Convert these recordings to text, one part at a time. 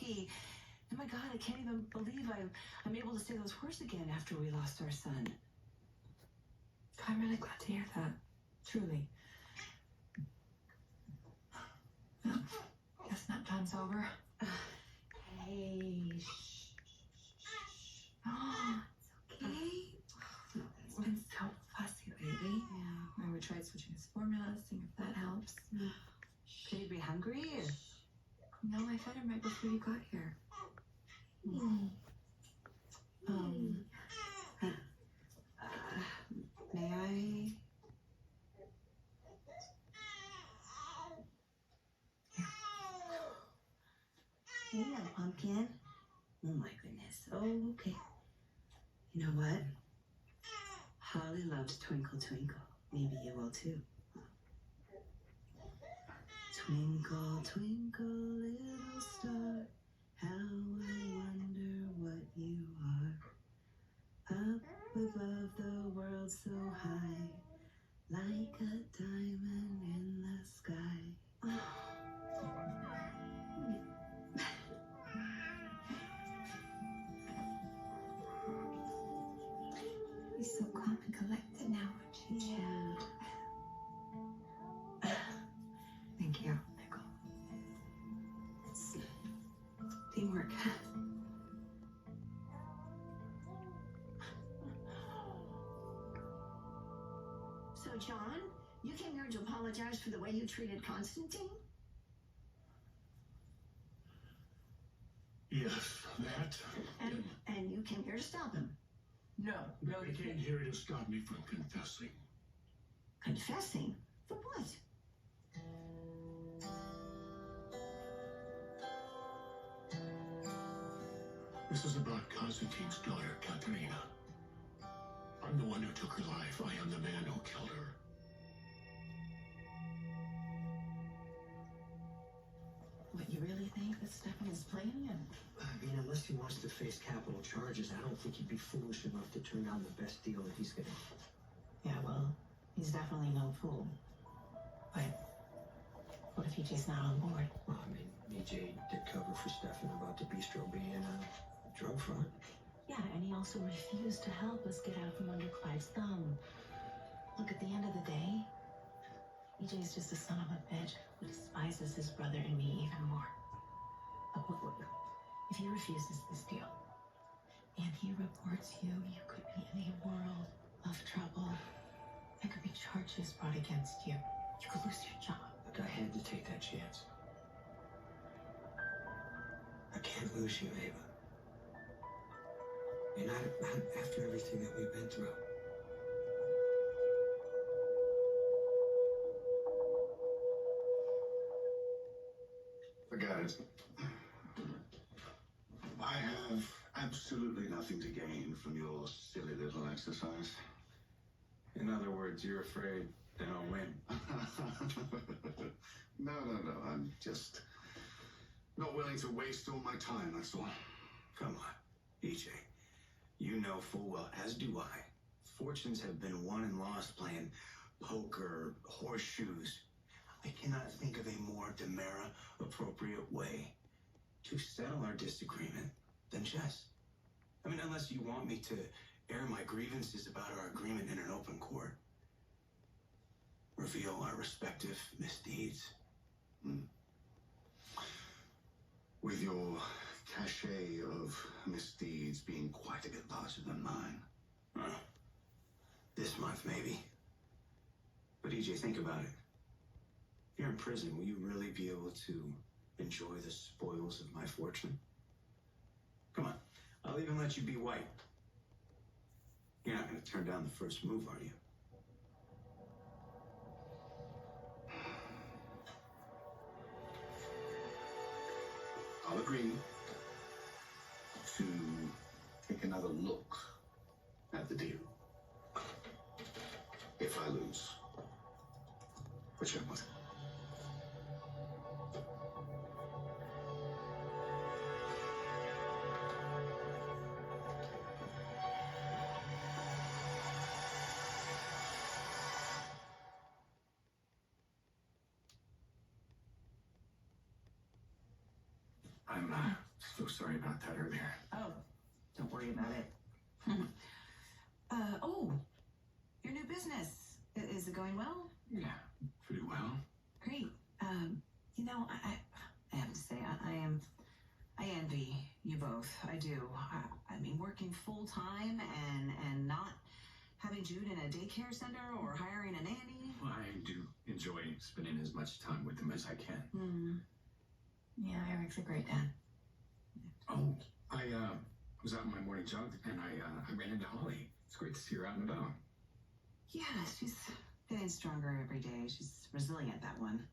happy. Oh my God, I can't even believe I'm able to say those words again after we lost our son. I'm really glad to hear that. Truly. Well, guess nap time's over. Hey, Oh, it's okay. It's been so fussy lately. Yeah. We tried switching his formula, seeing if that helps. Could he be hungry? Or? No, I fed him right before you got here. May I? Hey, little pumpkin. Oh my goodness. Oh, okay. You know what? Holly loves Twinkle Twinkle. Maybe you will too. Twinkle, twinkle, little star, how I wonder what you are. Up above the world so high, like a diamond in the sky. He's so calm and collected now, aren't you? Yeah. Thank you, Nicole. It's teamwork. So, John, you came here to apologize for the way you treated Constantine? Yes, that. And you came here to stop him? No, I came here to stop me from confessing. Confessing? For what? This is about Constantine's daughter, Katerina. I'm the one who took her life. I am the man who killed her. What, you really think that Stefan is playing him? I mean, unless he wants to face capital charges, I don't think he'd be foolish enough to turn down the best deal that he's getting. Yeah, well, he's definitely no fool. But what if EJ's not on board? Well, I mean, EJ did cover for Stefan about the bistro being a drug front. Yeah, and he also refused to help us get out from under Clyde's thumb. Look, at the end of the day, EJ's just a son of a bitch who despises his brother and me even more. But look, if he refuses this deal, and he reports you, you could be in a world of trouble. There could be charges brought against you. You could lose your job. Look, I had to take that chance. I can't lose you, Ava. And not after everything that we've been through. Guys, I have absolutely nothing to gain from your silly little exercise. In other words, you're afraid that I'll win. No. I'm just not willing to waste all my time, that's all. Come on, EJ. You know full well, as do I, fortunes have been won and lost playing poker, horseshoes. I cannot think of a more DiMera appropriate way to settle our disagreement than chess. I mean, unless you want me to air my grievances about our agreement in an open court. Reveal our respective misdeeds. With your cachet of misdeeds being quite a bit larger than mine. This month, maybe. But EJ, think about it. If you're in prison, will you really be able to enjoy the spoils of my fortune? Come on, I'll even let you be white. You're not going to turn down the first move, are you? I'll agree to take another look at the deal. If I lose. Which I must. I'm so sorry about that earlier. Oh, don't worry about it. Oh, your new business. Is it going well? Yeah, pretty well. Great. You know, I have to say, I envy you both. I do. I mean, working full time and not having Jude in a daycare center or hiring a nanny. Well, I do enjoy spending as much time with them as I can. Yeah, Eric's a great dad. Oh, I was out on my morning jog and I ran into Holly. It's great to see her out and about. Yeah, she's getting stronger every day. She's resilient, that one.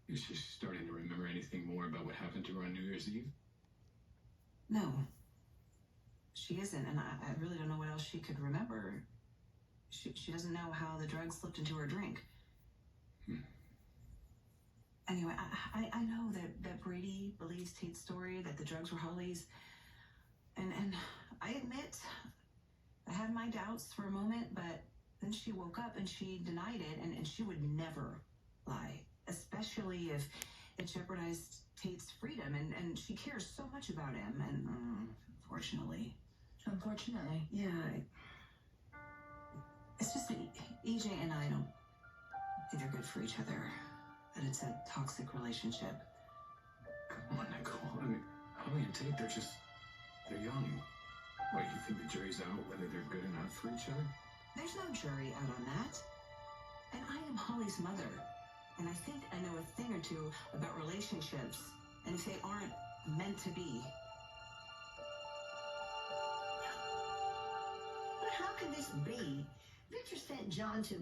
Is she starting to remember anything more about what happened to her on New Year's Eve? No, she isn't, and I really don't know what else she could remember. She doesn't know how the drug slipped into her drink. Anyway, I know that Brady believes Tate's story, that the drugs were Holly's, and I admit I had my doubts for a moment, but then she woke up and she denied it, and she would never lie, especially if it jeopardized Tate's freedom, and she cares so much about him, and unfortunately. Yeah, it's just that EJ and I don't think they're good for each other, that it's a toxic relationship. Come on, Nicole. I mean, Holly and Tate, they're young. What, you think the jury's out whether they're good enough for each other? There's no jury out on that. And I am Holly's mother, and I think I know a thing or two about relationships, and if they aren't meant to be. But how can this be? Victor sent John to...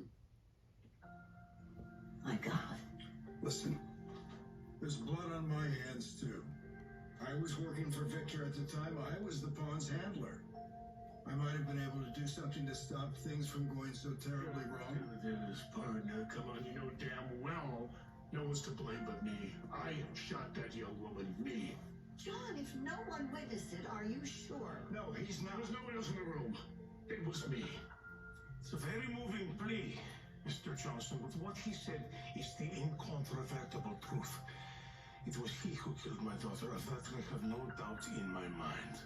My God. Listen, there's blood on my hands, too. I was working for Victor at the time. I was the pawn's handler. I might have been able to do something to stop things from going so terribly wrong. Do this, partner. Come on, you know damn well no one's to blame but me. I shot that young woman, me. John, if no one witnessed it, are you sure? No, he's There not. was no one else in the room. It was me. It's a very moving plea, Mr. Johnson, but what he said is the incontrovertible truth. It was he who killed my daughter. Of that I have no doubt in my mind.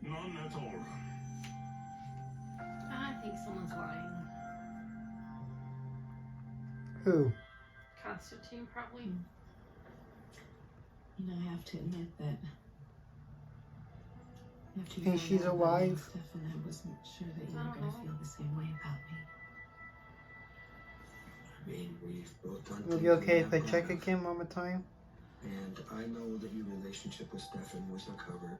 None at all. I think someone's lying. Who? Constantine, probably. You know, I have to admit that after you Think found she's out about alive? me and Stefan, I wasn't sure that you were going to feel the same way about me. I mean, we've both done Will it be things okay we're if I not check proud of. again one more time? And I know that your relationship with Stefan was uncovered.